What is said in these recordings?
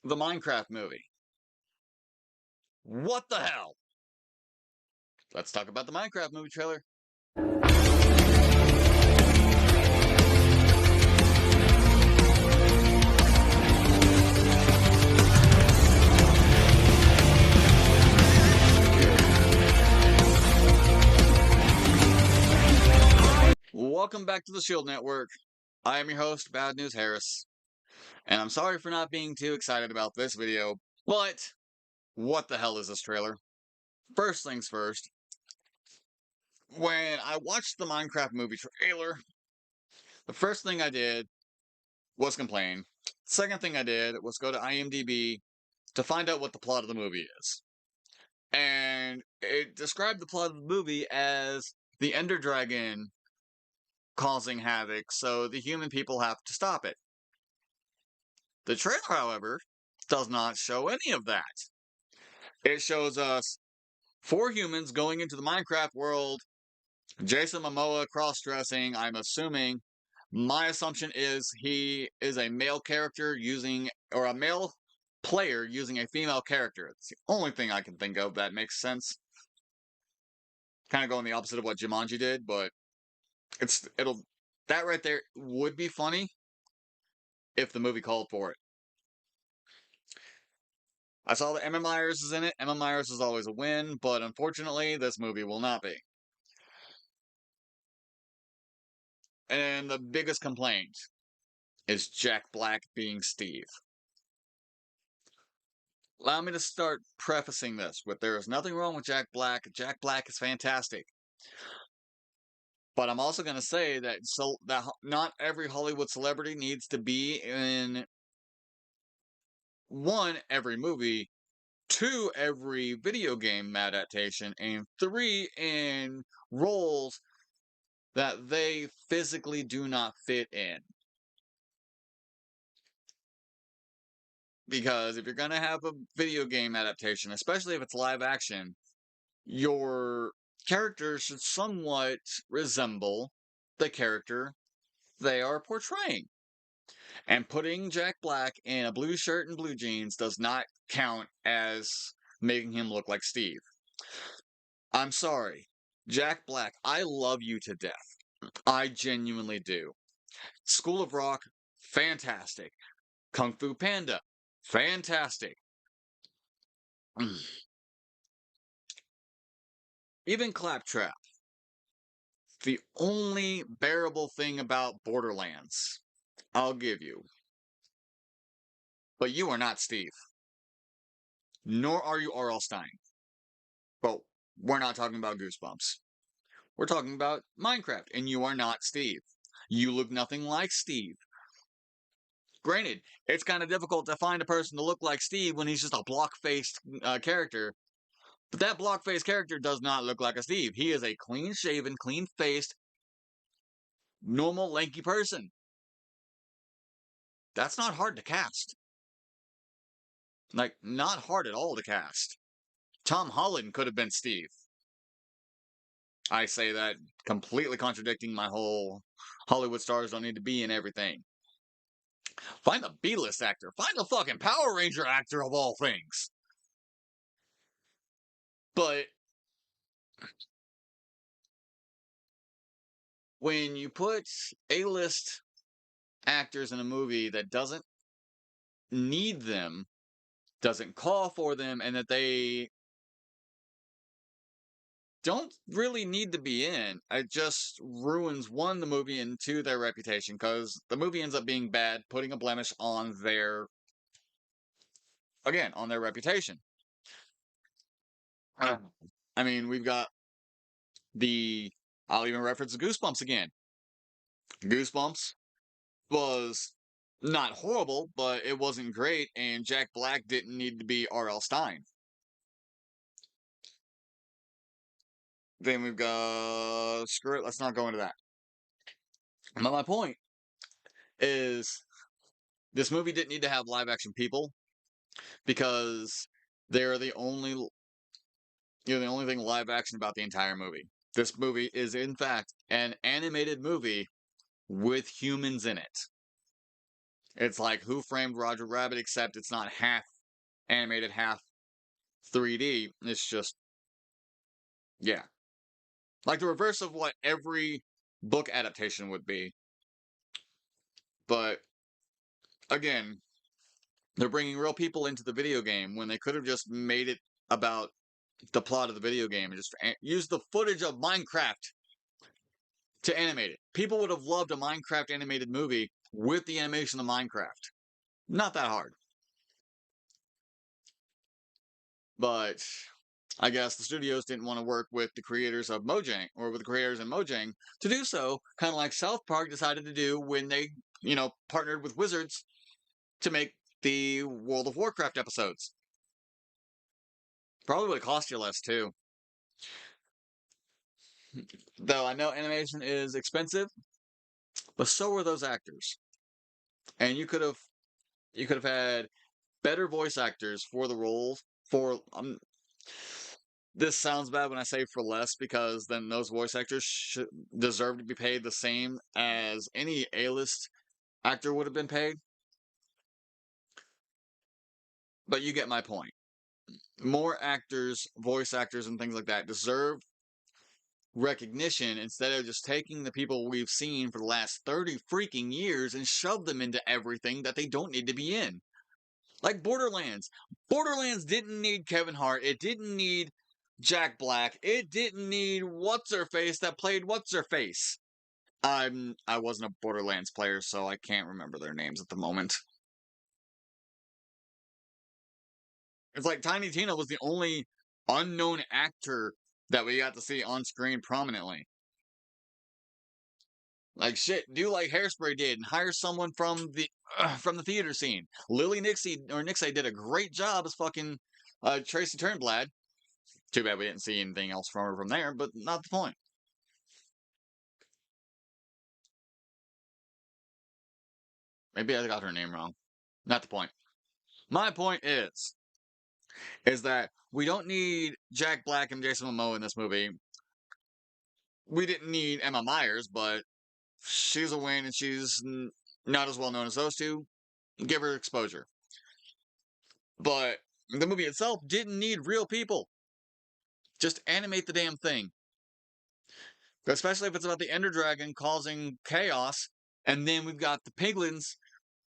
The Minecraft movie. What the hell? Let's talk about the Minecraft movie trailer. Welcome back to the Shield Network. I am your host, Bad News Harris, and I'm sorry for not being too excited about this video, but what the hell is this trailer? First things first, when I watched the Minecraft movie trailer, the first thing I did was complain. Second thing I did was go to IMDb to find out what the plot of the movie is. And it described the plot of the movie as the Ender Dragon causing havoc, so the human people have to stop it. The trailer, however, does not show any of that. It shows us 4 humans going into the Minecraft world, Jason Momoa cross-dressing, I'm assuming. My assumption is he is a male character or a male player using a female character. It's the only thing I can think of that makes sense. Kind of going the opposite of what Jumanji did, but that right there would be funny if the movie called for it. I saw that Emma Myers is in it. Emma Myers is always a win, but unfortunately, this movie will not be. And the biggest complaint is Jack Black being Steve. Allow me to start prefacing this with there is nothing wrong with Jack Black. Jack Black is fantastic. But I'm also going to say that not every Hollywood celebrity needs to be in 1, every movie, 2, every video game adaptation, and 3, in roles that they physically do not fit in. Because if you're going to have a video game adaptation, especially if it's live action, your character should somewhat resemble the character they are portraying. And putting Jack Black in a blue shirt and blue jeans does not count as making him look like Steve. I'm sorry. Jack Black, I love you to death. I genuinely do. School of Rock, fantastic. Kung Fu Panda, fantastic. Even Claptrap. The only bearable thing about Borderlands, I'll give you. But you are not Steve. Nor are you R.L. Stine. But we're not talking about Goosebumps. We're talking about Minecraft, and you are not Steve. You look nothing like Steve. Granted, it's kind of difficult to find a person to look like Steve when he's just a block-faced character. But that block-faced character does not look like a Steve. He is a clean-shaven, clean-faced, normal, lanky person. That's not hard to cast. Like, not hard at all to cast. Tom Holland could have been Steve. I say that completely contradicting my whole Hollywood stars don't need to be in everything. Find a B-list actor. Find a fucking Power Ranger actor of all things. But when you put A-list actors in a movie that doesn't need them, doesn't call for them, and that they don't really need to be in, it just ruins 1, the movie, and 2, their reputation, because the movie ends up being bad, putting a blemish on their reputation. I mean, we've got I'll even reference Goosebumps again. Goosebumps was not horrible, but it wasn't great, and Jack Black didn't need to be R.L. Stine. Then we've got... Screw it, let's not go into that. But my point is, this movie didn't need to have live-action people, because they're the only thing live-action about the entire movie. This movie is, in fact, an animated movie with humans in it. It's like Who Framed Roger Rabbit, except it's not half animated, half 3D. It's just, yeah. Like the reverse of what every book adaptation would be. But again, they're bringing real people into the video game when they could have just made it about the plot of the video game and just used the footage of Minecraft to animate it. People would have loved a Minecraft animated movie with the animation of Minecraft. Not that hard. But I guess the studios didn't want to work with the creators of Mojang or with the creators in Mojang to do so, kind of like South Park decided to do when they, partnered with Wizards to make the World of Warcraft episodes. Probably would cost you less too. Though I know animation is expensive, but so are those actors. And you could have had better voice actors for the roles for this sounds bad when I say for less because then those voice actors deserve to be paid the same as any A-list actor would have been paid. But you get my point. More actors, voice actors, and things like that deserve recognition instead of just taking the people we've seen for the last 30 freaking years and shove them into everything that they don't need to be in. Like Borderlands. Borderlands didn't need Kevin Hart. It didn't need Jack Black. It didn't need What's-Her-Face that played What's-Her-Face. I wasn't a Borderlands player, so I can't remember their names at the moment. It's like Tiny Tina was the only unknown actor that we got to see on screen prominently. Like shit, do like Hairspray did and hire someone from the theater scene. Lily Nixie did a great job as fucking Tracy Turnblad. Too bad we didn't see anything else from her from there, but not the point. Maybe I got her name wrong. Not the point. My point is that we don't need Jack Black and Jason Momoa in this movie. We didn't need Emma Myers, but she's a win and she's not as well known as those two. Give her exposure. But the movie itself didn't need real people. Just animate the damn thing. Especially if it's about the Ender Dragon causing chaos, and then we've got the piglins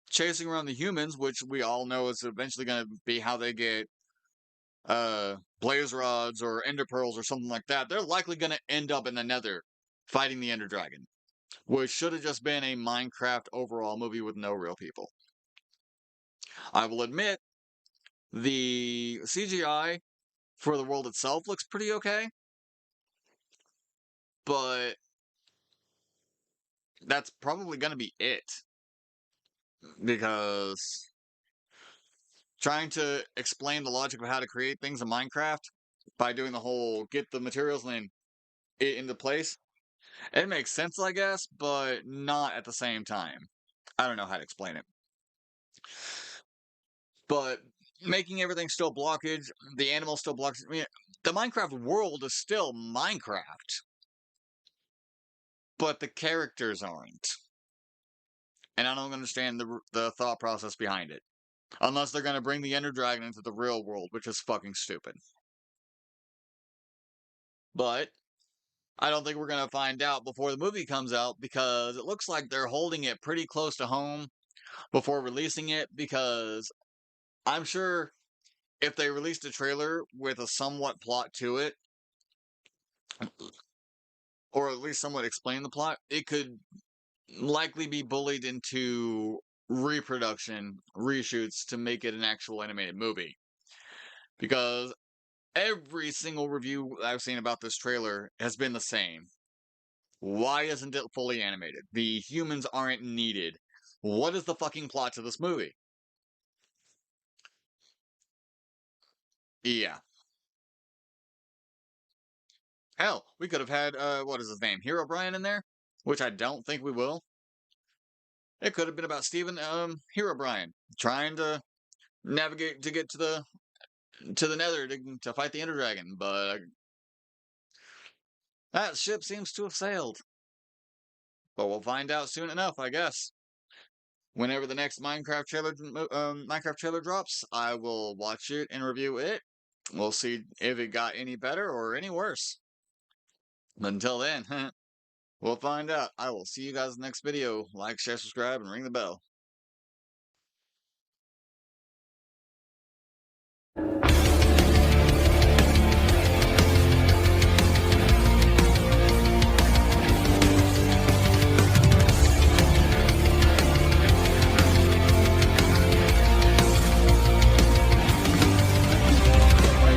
chasing around the humans, which we all know is eventually going to be how they get blaze rods or ender pearls or something like that. They're likely going to end up in the Nether fighting the Ender Dragon, which should have just been a Minecraft overall movie with no real people. I will admit, the CGI for the world itself looks pretty okay, but that's probably going to be it. Because trying to explain the logic of how to create things in Minecraft by doing the whole get the materials and then it into place, it makes sense, I guess, but not at the same time. I don't know how to explain it. But making everything still blockage, the animals still blockage. I mean, the Minecraft world is still Minecraft, but the characters aren't. And I don't understand the thought process behind it. Unless they're going to bring the Ender Dragon into the real world, which is fucking stupid. But I don't think we're going to find out before the movie comes out because it looks like they're holding it pretty close to home before releasing it because I'm sure if they released a trailer with a somewhat plot to it, or at least somewhat explain the plot, it could likely be bullied into reproduction, reshoots to make it an actual animated movie. Because every single review I've seen about this trailer has been the same. Why isn't it fully animated? The humans aren't needed. What is the fucking plot to this movie? Yeah. Hell, we could have had, what is his name? Hero Brian in there? Which I don't think we will. It could have been about Steven, Hero Brian, trying to navigate to get to the Nether to fight the Ender Dragon, but that ship seems to have sailed. But we'll find out soon enough, I guess. whenever the next Minecraft trailer drops, I will watch it and review it. We'll see if it got any better or any worse. But until then, we'll find out. I will see you guys in the next video. Like, share, subscribe, and ring the bell.